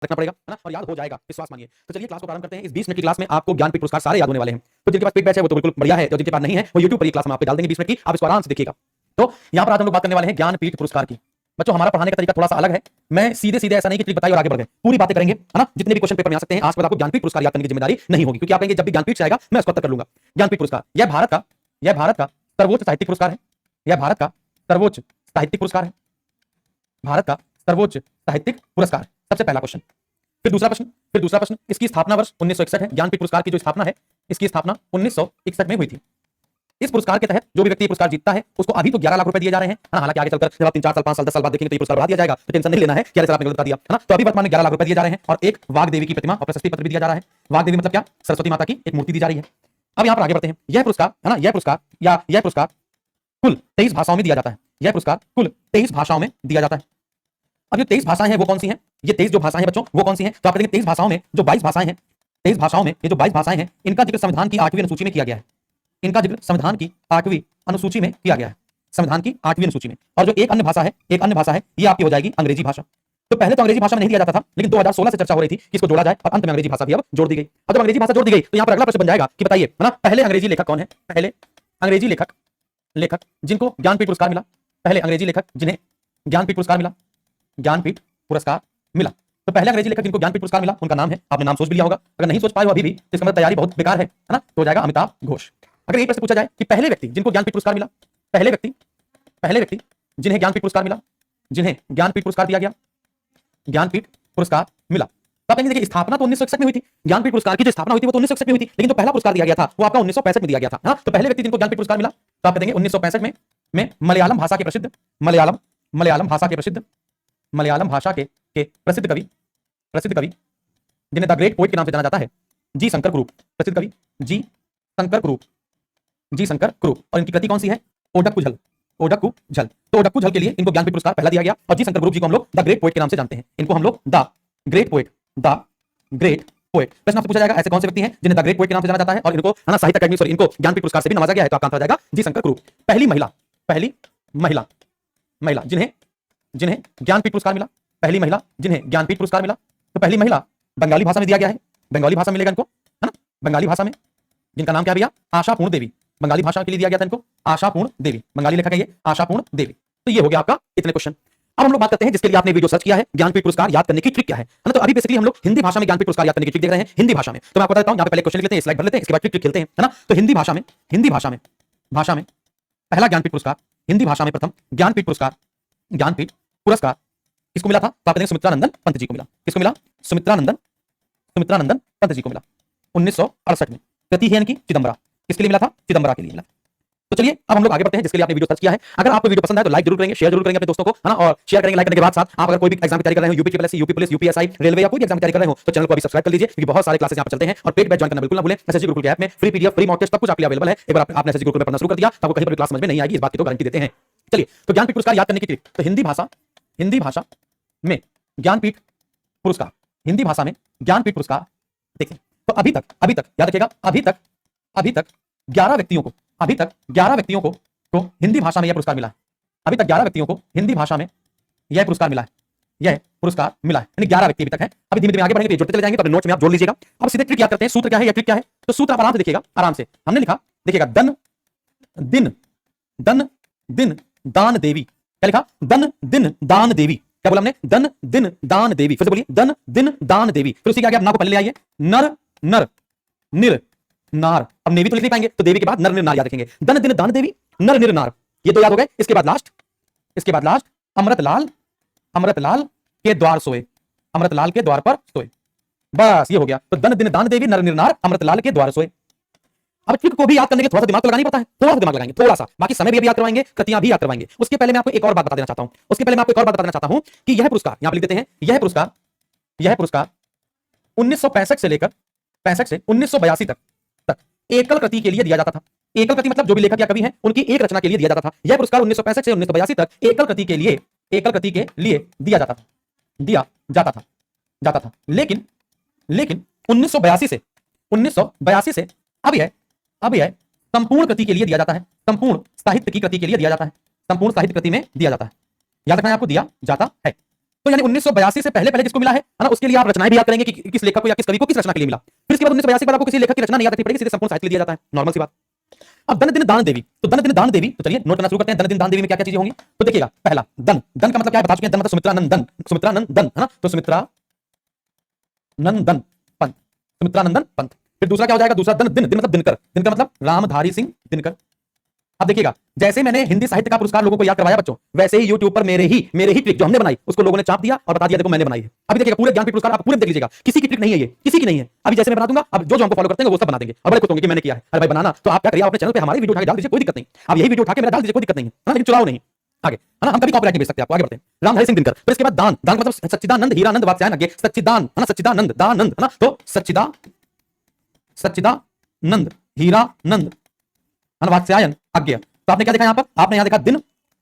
रखना पड़ेगा, है ना, और याद हो जाएगा, विश्वास मानिए। तो चलिए क्लास को प्रारंभ करते हैं। इस 20 मिनट की क्लास में आपको ज्ञानपीठ पुरस्कार सारे याद होने वाले हैं। तो जिनके पास पेड बैच है वो तो बिल्कुल बढ़िया है, और जिनके पास नहीं है वो यूट्यूब पर ये क्लास हम आपको डाल देंगे 20 मिनट की, आप इसको आराम से देखिएगा। तो यहाँ पर आज हम लोग बात करने वाले हैं ज्ञानपीठ पुरस्कार की। बच्चों हमारा पढ़ाने का तरीका थोड़ा सा अलग है। मैं सीधे सीधे ऐसा नहीं कि ट्रिक बताई और आगे बढ़ गए, पूरी बातें करेंगे, है ना। जितने भी क्वेश्चन पेपर में आ सकते हैं आज पर आपको ज्ञानपीठ पुरस्कार याद करने की जिम्मेदारी नहीं होगी, क्योंकि आप कहेंगे जब भी ज्ञानपीठ से आएगा मैं उसको तक कर लूंगा। ज्ञानपीठ पुरस्कार यह भारत का सर्वोच्च साहित्यिक पुरस्कार है। यह भारत का सर्वोच्च साहित्यिक पुरस्कार है। भारत का सर्वोच्च साहित्यिक पुरस्कार, सबसे पहला क्वेश्चन। फिर दूसरा प्रश्न, इसकी स्थापना वर्ष 1961 है। ज्ञानपीठ पुरस्कार की जो स्थापना है, इसकी स्थापना 1961 में हुई थी। इस पुरस्कार के तहत जो भी व्यक्ति पुरस्कार जीतता है उसको अभी तो 11 लाख रुपए दिए जा रहे हैं, है ना। हालांकि आगे चलकर जब आप 3 4 साल 5 साल 10 साल बाद देखेंगे तो ये पुरस्कार बढ़ा दिया जाएगा, तो टेंशन नहीं लेना है कि अरे सर आपने गलत बता दिया, है ना। तो अभी वर्तमान में 11 लाख रुपए दिए जा रहे हैं, और एक वाग देवी की प्रतिमा और प्रशस्ति पत्र भी दिया जा रहा है। वाग देवी मतलब क्या? सरस्वती माता की एक मूर्ति दी जा रही है। अब यहाँ पर आगे बढ़ते हैं। यह पुरस्कार, है ना, यह पुरस्कार कुल 23 भाषाओं में दिया जाता है। यह पुरस्कार कुल 23 भाषाओं में दिया जाता है। अब ये 23 भाषाएं हैं वो कौन सी हैं? ये 23 जो भाषाएं हैं बच्चों वो कौन सी हैं? तो आप देखेंगे 23 भाषाओं में जो 22 भाषाएं हैं, 23 भाषाओं में ये जो 22 भाषाएं हैं, इनका जिक्र संविधान की 8वीं अनुसूची में किया गया है। इनका जिक्र संविधान की 8वीं अनुसूची में किया गया है, संविधान की 8वीं अनुसूची में। और जो एक अन्य भाषा है ये आपकी हो जाएगी अंग्रेजी भाषा। तो पहले तो अंग्रेजी भाषा में नहीं दिया जाता था, लेकिन 2016 से चर्चा हो रही थी कि इसको जोड़ा जाए, और अंत में अंग्रेजी भाषा भी अब जोड़ दी गई। अब जब अंग्रेजी भाषा जोड़ दी गई तो यहाँ पर अगला प्रश्न बन जाएगा कि बताइए, है ना, पहले अंग्रेजी लेखक कौन है? पहले अंग्रेजी लेखक जिनको ज्ञानपीठ पुरस्कार मिला, पहले अंग्रेजी लेखक जिन्हें ज्ञानपीठ पुरस्कार मिला, ज्ञानपीठ पुरस्कार मिला। तो पहले अंग्रेजी लेखक जिनको ज्ञानपीठ पुरस्कार मिला उनका नाम है, आपने नाम सोच भी लिया होगा। अगर नहीं सोच पाए हो अभी भी तो इसका मतलब तैयारी बहुत बेकार है ना, तो हो जाएगा अमिताभ घोष। अगर ये प्रश्न पूछा जाए कि पहले व्यक्ति जिनको ज्ञानपीठ पुरस्कार मिला, पहले व्यक्ति जिन्हें ज्ञानपीठ पुरस्कार मिला, जिन्हें ज्ञानपीठ पुरस्कार दिया गया, ज्ञानपीठ पुरस्कार मिला, तो आप कहेंगे देखिए स्थापना तो 1961 में हुई थी, ज्ञानपीठ पुरस्कार की जो स्थापना हुई थी वो तो 1961 में हुई थी, लेकिन जो पहला पुरस्कार दिया गया था वो आपका 1965 में दिया गया था, है ना। तो पहले व्यक्ति जिनको ज्ञानपीठ पुरस्कार मिला तो आप कहेंगे 1965 में मलयालम भाषा के प्रसिद्ध प्रसिद्ध कवि जिन्हें द ग्रेट पोएट के नाम से जाना जाता है, जी शंकर कुरूप, प्रसिद्ध कवि जी शंकर कुरूप। और इनकी कृति कौन सी है? ओडक्कू झल। तो ओडक्कू झल के लिए इनको ज्ञानपीठ पुरस्कार पहला दिया गया, और जी शंकर कुरूप जी को हम लोग द ग्रेट पोएट के नाम से जानते हैं। इनको हम लोग द ग्रेट पोएट। प्रश्न आपसे पूछा जाएगा ऐसे कौन से व्यक्ति हैं जिन्हें द ग्रेट पोएट के नाम से जाना जाता है, और इनको, है ना, साहित्य अकादमी सॉरी इनको ज्ञानपीठ पुरस्कार से भी नवाजा गया है, तो आपका आंसर हो जाएगा जी शंकर कुरूप। पहली महिला जिन्हें ज्ञानपीठ पुरस्कार मिला, पहली महिला जिन्हें ज्ञानपीठ पुरस्कार मिला, तो पहली महिला बंगाली भाषा में दिया गया है, बंगाली भाषा मिलेगा इनको, है ना, बंगाली भाषा में, जिनका नाम क्या भैया? आशापूर्ण देवी। बंगाली भाषा के लिए दिया गया था इनको आशापूर्ण देवी, बंगाली लेखक है ये आशापूर्ण देवी। तो ये हो गया आपका इतने क्वेश्चन। अब हम लोग बात करते हैं जिसके लिए आपने वीडियो सर्च किया है, ज्ञानपीठ पुरस्कार याद करने की ट्रिक क्या है ना। तो अभी बेसिकली हम लोग हिंदी भाषा में ज्ञानपीठ पुरस्कार याद करने की ट्रिक देख रहे हैं, हिंदी भाषा में। तो मैं आपको बताता हूं, यहाँ पे पहले क्वेश्चन लिख लेते हैं, स्लाइड भर लेते हैं, इसके बाद ट्रिक खेलते हैं, है ना। तो हिंदी भाषा में पहला ज्ञानपीठ पुरस्कार, हिंदी भाषा में प्रथम ज्ञानपीठ पुरस्कार किसको मिला था? तो आप देखेंगे सुमित्रानंदन पंत जी को मिला। किसको मिला? सुमित्रानंदन पंत जी को मिला 1968 में। कृति है इनकी चिदंबरा। किसके लिए मिला था? चिदंबरा के लिए मिला। तो चलिए अब हम लोग आगे बढ़ते हैं जिसके लिए आपने वीडियो सर्च किया है। अगर आपको वीडियो पसंद आए तो लाइक जरूर करेंगे, शेयर जरूर करेंगे अपने दोस्तों को, है ना, और शेयर करेंगे लाइक करने के बाद साथ आप अगर कोई भी एग्जाम की तैयारी कर रहे हो, UP PSC, UP police, UPSI, railway या कोई भी एग्जाम की तैयारी कर रहे हो, तो चैनल को अभी सब्सक्राइब कर लीजिए, क्योंकि बहुत सारे क्लासेस यहां पर चलते हैं। और पेड बैच ज्वाइन करना बिल्कुल ना भूलें। एसएससी गुरुकुल के ऐप में free PDF, free mock test सब कुछ आपके लिए अवेलेबल है। एक बार आपने एसएससी गुरुकुल में पढ़ना शुरू कर दिया तो आपको कहीं पर क्लास समझ में नहीं आएगी, इस बात की तो गारंटी देते हैं। चलिए, तो ज्ञानपीठ पुरस्कार याद करने की ट्रिक। तो हिंदी भाषा में ज्ञानपीठ पुरस्कार, हिंदी भाषा में ज्ञानपीठ पुरस्कार देखें तो अभी तक याद रखिएगा, अभी तक 11 व्यक्तियों को हिंदी भाषा में यह पुरस्कार मिला है। अभी तक 11 व्यक्तियों को हिंदी भाषा में यह पुरस्कार मिला है, यानी 11 व्यक्ति अभी तक है। अभी धीमे धीमे आगे बढ़ेंगे, जोड़ते चले जाएंगे, तो अपने नोट्स में आप जोड़ लीजिएगा। अब सीधे ट्रिक याद करते हैं। सूत्र क्या है या ट्रिक क्या है? तो सूत्र आप आराम से देखिएगा, आराम से हमने लिखा, देखिएगा, दन दिन दान देवी। क्या लिखा? दन दिन दान देवी। क्या बोला हमने? दन दिन दान देवी। फिर से बोलिए, दन दिन दान देवी। फिर उसी के आगे आप ना को पहले ले आइए, नर निर नार। अब नेवी तो लिख नहीं पाएंगे, तो देवी के बाद नर निर नार याद रखेंगे। दन दिन दान देवी, नर निर नार, ये दो याद हो गए। इसके बाद लास्ट अमृतलाल के द्वार सोए, अमृतलाल के द्वार पर सोए, बस ये हो गया। तो दन दिन दान देवी, नर निर नार, अमृतलाल के द्वार सोए। अब ट्रिक को भी याद करने के थोड़ा सा दिमाग तो लगाना ही पड़ता है, थोड़ा सा दिमाग लगाएंगे, थोड़ा सा, बाकी समय भी याद करवाएंगे, कृतियां भी याद करवाएंगे। उसके पहले मैं आपको एक और बात बता देना चाहता हूं, कि यह पुरस्कार, यहां पर लिख देते हैं, यह पुरस्कार 1965 से लेकर 1982 तक एकल कृति के लिए दिया जाता था। एकल कृति मतलब जो भी लेखक या कवि हैं उनकी एक रचना के लिए दिया जाता था। यह पुरस्कार 1965 से 1982 तक एकल कृति के लिए दिया जाता था। लेकिन 1982 से अब यह संपूर्ण कृति के लिए दिया जाता है, संपूर्ण साहित्य की कृति के लिए दिया जाता है, संपूर्ण साहित्य कृति में दिया जाता है। याद रखना है आपको, दिया जाता है। तो यानी 1982 से पहले पहले जिसको मिला है ना, उसके लिए आप रचनाएं भी याद करेंगे कि किस लेखक को या किस कवि को किस रचना के लिए मिला। फिर इसके बाद 1982 के बाद आपको किसी लेखक की रचना नहीं याद रखनी पड़ेगी, सीधे संपूर्ण साहित्य दिया जाता है, नॉर्मल सी बात। अब धन दिन दान देवी, तो धन दिन दान देवी, तो चलिए नोट करना शुरू करते हैं। धन दिन दान देवी में क्या क्या चीजें होंगी, तो देखिएगा पहला धन, धन का मतलब क्या है बता चुके हैं, धन मतलब सुमित्रानंद धन, सुमित्रानंद धन है ना, तो सुमित्रानंदन पंत, सुमित्रानंदन पंत। फिर दूसरा क्या हो जाएगा, दूसरा धन दिन, दिन मतलब दिनकर, दिनकर मतलब रामधारी सिंह दिनकर। अब देखिएगा जैसे मैंने हिंदी साहित्य का पुरस्कार लोगों को याद करवाया बच्चों, वैसे ही YouTube पर मेरे ही ट्रिक जो हमने बनाई उसको लोगों ने चाप दिया और बता दिया देखो मैंने बनाई है। अभी देखिएगा पूरे ज्ञानपीठ पुरस्कार आप पूरे देख लीजिएगा, किसी की ट्रिक नहीं है ये, किसी की नहीं है। अभी जैसे मैं बना दूंगा, अब जो हमको फॉलो करते हैं वो सब बना देंगे और बड़े खुश होंगे कि मैंने किया है। अरे भाई बनाना तो आप क्या करिए, अपने चैनल पे हमारी वीडियो उठा के डाल दीजिए, कोई दिक्कत नहीं। आप यही वीडियो उठा के मेरा डाल दीजिए, कोई दिक्कत नहीं है ना, लेकिन चुराओ नहीं आगे, है ना। हम कभी कॉपीराइट नहीं भेज सकते आपको। आगे बढ़ते हैं, रामधारी सिंह दिनकर। फिर इसके बाद दान, दान मतलब सच्चिदानंद हीरानंद वात्स्यायन आगे सच्चिदान है ना, सच्चिदानंद दानंद है ना, तो सच्चिदानंद हीरानंद वात्स्यायन आज्ञा। तो आपने क्या देखा यहां पर, आपने यहां देखा दिन,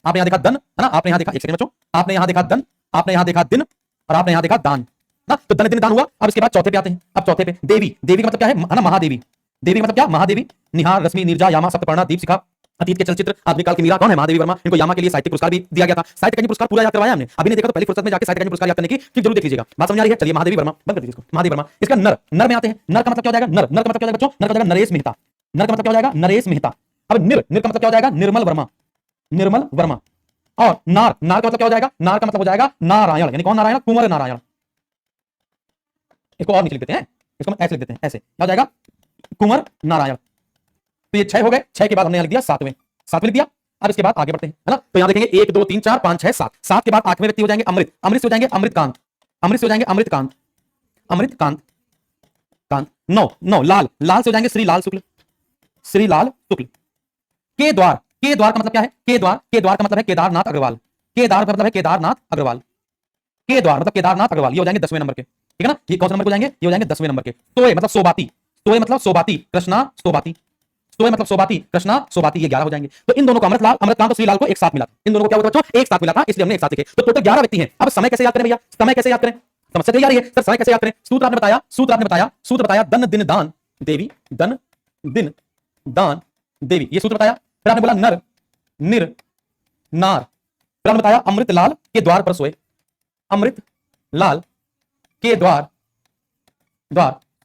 आपने यहां देखा धन है ना, आपने यहां देखा, एक सेकंड बच्चों, आपने यहां देखा धन, आपने यहां देखा दिन और आपने यहां देखा दान ना, तो धन दिन दान हुआ। अब इसके बाद चौथे पे आते हैं। अब चौथे पे देवी, देवी का मतलब क्या है ना, महादेवी। देवी का मतलब क्या, महादेवी। निहार रश्मि नीरजा यामा सप्तपर्णा दीप शिखा, अतीत के चलचित्र आधुनिक काल की मीरा कौन है, महादेवी वर्मा। इनको यामा के लिए साहित्य पुरस्कार भी दिया गया था। साहित्य अकादमी पुरस्कार पूरा याद करवाया हमने, अभी नहीं देखा तो पहली फुर्सत में जाकर साहित्य अकादमी पुरस्कार याद करने की जरूर देख लीजिएगा। बात समझ आ रही है, चलिए महादेवी वर्मा बंद कर दीजिए इसको, महादेवी वर्मा। इसका नर, नर में आते हैं। नर का मतलब क्या हो जाएगा, नर, नर का मतलब क्या हो जाएगा बच्चों, नर का हो जाएगा नरेश मेहता, नर का मतलब क्या हो जाएगा, नरेश मेहता। अब निर, निर का मतलब क्या हो जाएगा, निर्मल वर्मा, निर्मल वर्मा। और नार, नार का मतलब क्या हो जाएगा, नार का मतलब हो जाएगा नारायण, यानी कौन नारायण, कुंवर नारायण। इसको और नीचे लिख देते हैं, इसको ऐसे लिख देते हैं, ऐसे क्या हो जाएगा, कुंवर नारायण। तो ये 6 हो गए, 6 के बाद हमने यहां लिख दिया 7वें, 7वें लिख दिया। अब इसके बाद आगे बढ़ते हैं, है ना। तो यहां देखेंगे 1 2 3 4 5 6 7, 7 के बाद 8वें व्यक्ति हो जाएंगे अमृत, अमृत से हो जाएंगे अमृतकांत, अमृत से हो जाएंगे अमृतकांत, अमृतकांत कांत। 9 9 लाल, लाल से हो जाएंगे श्री लाल शुक्ल, श्री लाल शुक्ल। के द्वार, के द्वार का मतलब क्या है, के द्वार, के द्वार का मतलब है केदारनाथ अग्रवाल, केदार का मतलब है केदारनाथ अग्रवाल, के द्वार मतलब केदारनाथ अग्रवाल। ये हो जाएंगे 10वें नंबर के, ठीक है ना। ये कौन से नंबर को जाएंगे, ये हो जाएंगे 10वें नंबर के। सोए मतलब सोबाती, सोए मतलब सोबाती, कृष्णा सोबाती, सोए मतलब सोबाती, कृष्णा सोबाती, ये 11 हो जाएंगे। तो इन दोनों को अमृतलाल, अमृतकांत और श्रीलाल को एक साथ मिला, इन दोनों को क्या हुआ बच्चों, एक साथ मिला था, इसलिए हमने एक साथ लिखे। तो टोटल 11 व्यक्ति हैं। अब समय कैसे याद करें भैया, समय कैसे याद करें, समस्या तैयार है सर, समय कैसे याद करें। सूत्र आपने बताया, सूत्र आपने बताया, सूत्र बताया धन दिन दान देवी, धन दिन दान देवी, ये सूत्र बताया। फिर आपने बोला नर निर नार, फिर आपने बताया अमृत लाल के द्वार पर सोए, अमृत लाल के द्वार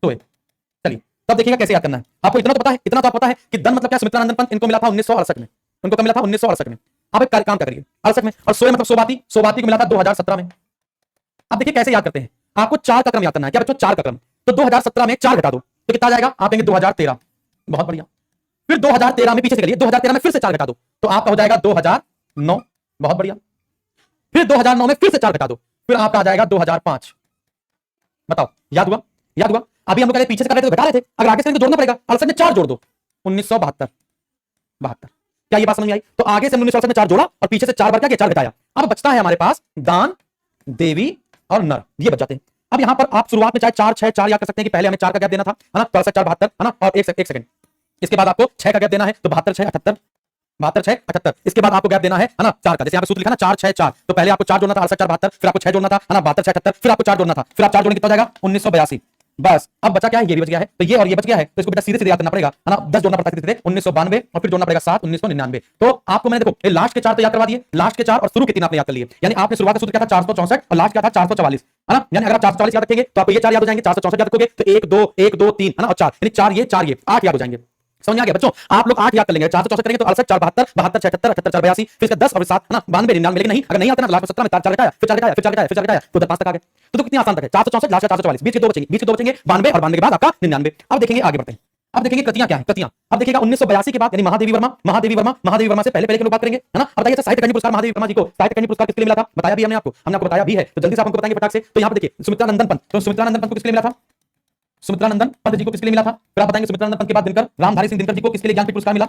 सोए। चलिए तब देखिएगा कैसे याद करना है। आपको इतना तो पता है, इतना तो पता है कि धन मतलब क्या, सुमित्रानंदन पंत इनको मिला था 1968 में, उनको मिला था 1968 में। आप एक काम करिए 68 में, और सोए मतलब सोबाती, सोबाती को मिला था 2017 में। अब देखिए कैसे याद करते हैं, आपको 4 का क्रम याद करना है। क्या बच्चों, 4 का क्रम। तो 2017 में 4 घटा दो तो कितना जाएगा, आप कहेंगे 2013, बहुत बढ़िया। फिर 2013 में पीछे से करिए, 2013 में फिर से 4 घटा दो तो आपका हो जाएगा 2009, बहुत बढ़िया। फिर 2009 में फिर से 4 घटा दो, फिर आपका आ जाएगा 2005। बताओ याद हुआ, याद हुआ। अभी हम लोग पीछे से कर रहे थे तो घटा रहे थे, अगर आगे से तो जोड़ना पड़ेगा। 68 में 4 जोड़ दो, 1972, 72। क्या ये बात समझ में आई। तो आगे से 1968 में 4 जोड़ा और पीछे से 4 बार क्या किया, 4 घटाया। अब बचता है हमारे पास दान देवी और नर, ये बच जाते हैं। अब यहां पर आप शुरुआत में चाहे 4 6 4 याद कर सकते हैं कि पहले हमें 4 का गैप देना था, है ना, 64 4 72, है ना, और एक सेकंड। इसके बाद आपको 6 का गैप देना है, तो 72 6 78, 72 6 78। इसके बाद आपको गैप देना है ना 4 का, जैसे यहां पे सूत्र लिखा ना 4 6 4, तो पहले आपको 4 जोड़ना था 68 4 72, फिर आपको 6 जोड़ना था, है ना 72 6 78, फिर आपको 4 जोड़ना था, फिर आप 4 जोड़ेंगे कितना हो जाएगा 1982। बस अब बचा क्या है, ये भी बच गया है, तो ये और ये बच गया है, तो इसको बेटा सीधे सीधे याद करना पड़ेगा, है ना। 10 जोड़ना पड़ता है सीधे 1992 और फिर जोड़ना पड़ेगा 7 1999। तो आपको मैंने देखो ये लास्ट के 4 तो याद करवा दिए, लास्ट के 4 और शुरू के 3 आपने याद कर लिए, यानी आपने शुरुआत का सूत्र क्या था 464 और लास्ट क्या था 444, है ना। यानी अगर आप 444 याद रखेंगे तो आपको ये 4 याद हो जाएंगे, 464 याद रखोगे तो 1 2 1 2 3, है ना, और 4, यानी 4 ये 8 याद हो जाएंगे। समझ आ गया बच्चों, आप लोग 8 याद कर लेंगे, 464 करेंगे तो 68 4 72 72 6 78 78 4 82, फिर इसका 10 और 7, है ना 92 99। लेकिन नहीं, अगर नहीं आता ना लास्ट में 17 में 4 घटाया, फिर 4 घटाया, फिर 4 घटाया, फिर 4 घटाया, तो 5 तक आ गए। तो कितनी आसान तक है, 464 लास्ट 444, बीच के 2 बचेंगे, बीच के 2 बचेंगे 92 और 92 के बाद आपका 99। अब देखेंगे आगे बढ़ते हैं, अब देखेंगे कृतियां क्या है, कृतियां। अब देखिएगा 1982 के बाद यानी महादेवी वर्मा, महादेवी वर्मा, महादेवी वर्मा से पहले पहले के लोग बात करेंगे, है ना। अब बताइए साहित्य अकादमी पुरस्कार महादेवी वर्मा जी को साहित्य अकादमी पुरस्कार किसके लिए मिला था, बताया भी हमने आपको बताया भी है, तो जल्दी से आपको बताएंगे फटाक से। तो यहां पे देखिए सुमित्रानंदन पंत, तो सुमित्रानंदन पंत को किसके लिए मिला था, सुमित्रानंदन पंत जी को किसके लिए मिला था। फिर आप बताएंगे सुमित्रानंदन पंत के बाद दिनकर रामधारी सिंह दिनकर जी को किसके लिए ज्ञानपीठ पुरस्कार मिला।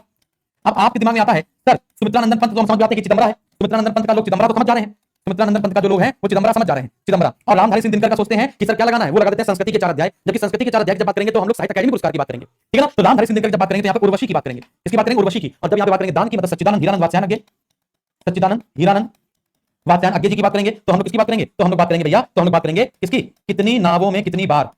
अब आपके दिमाग में आता है सर सुमित्रानंदन पंत तो हम समझ जाते हैं कि चिदंबरा है, सुमित्रानंदन पंत का लोग चिदंबरा तो समझ जा रहे हैं, सुमित्रानंदन पंत का जो लोग हैं वो चिदंबरा समझ जा रहे हैं, चिदंबरा। और रामधारी सिंह दिनकर का सोचते हैं कि सर क्या लगाना है, वो लगा देते हैं संस्कृति के 4 अध्याय, जबकि संस्कृति के 4 अध्याय जब बात करेंगे तो हम लोग साहित्य अकादमी पुरस्कार की बात करेंगे, ठीक है ना। तो रामधारी सिंह दिनकर जब बात करेंगे तो यहाँ पे उर्वशी की बात करेंगे, इसकी बात करेंगे उर्वशी की। और जब यहाँ पे बात करेंगे दान की मतलब सच्चिदानंद हीरानंद वात्स्यायन आगे, सच्चिदानंद हीरानंद वात्स्यायन आगे जी की बात करेंगे, तो हम लोग किसकी बात करेंगे, तो हम लोग बात करेंगे भैया, तो हम लोग बात करेंगे किसकी, कितनी नावों में कितनी बार,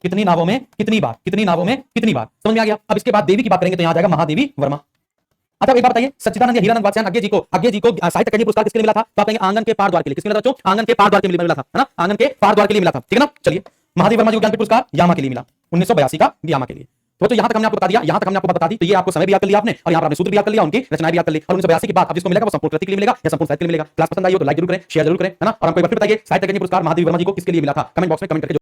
कितनी नावों में कितनी बार, कितनी नावों में कितनी बार। समझ में आ गया। अब इसके बाद देवी की बात करेंगे तो यहां आ जाएगा महादेवी वर्मा, अच्छा एक बात बताइए, सच्चिदानंद हीरानंद वात्स्यायन अज्ञे जी को साहित्य अकादमी पुरस्कार किसके लिए मिला था? तो आप कहेंगे आंगन के पार द्वार के लिए। किसके लिए मिला था बच्चों? आंगन के पार द्वार के लिए मिला था, है ना, आंगन के पार द्वार के लिए मिला था, ठीक है ना। चलिए, महादेव वर्मा जी को ज्ञानपीठ पुरस्कार यामा के लिए मिला, 1982 का यामा के लिए। तो यहां तक हमने आपको बता दिया, यहां तक हमने आपको बता दी, तो ये आपको समय भी याद कर लिया आपने, और यहां पर आपने सूत्र भी याद कर लिया, उनकी रचनाएं भी याद कर ली। और 1982 के बाद अब जिसको मिलेगा वो संपूर्ण कृति के लिए मिलेगा या संपूर्ण साहित्य के लिए मिलेगा। क्लास पसंद आई हो तो लाइक जरूर करें, शेयर जरूर करें, है ना। और हमको एक बार फिर बताइए, साहित्य अकादमी पुरस्कार महादेव वर्मा जी को किसके लिए मिला था? कमेंट बॉक्स में कमेंट करके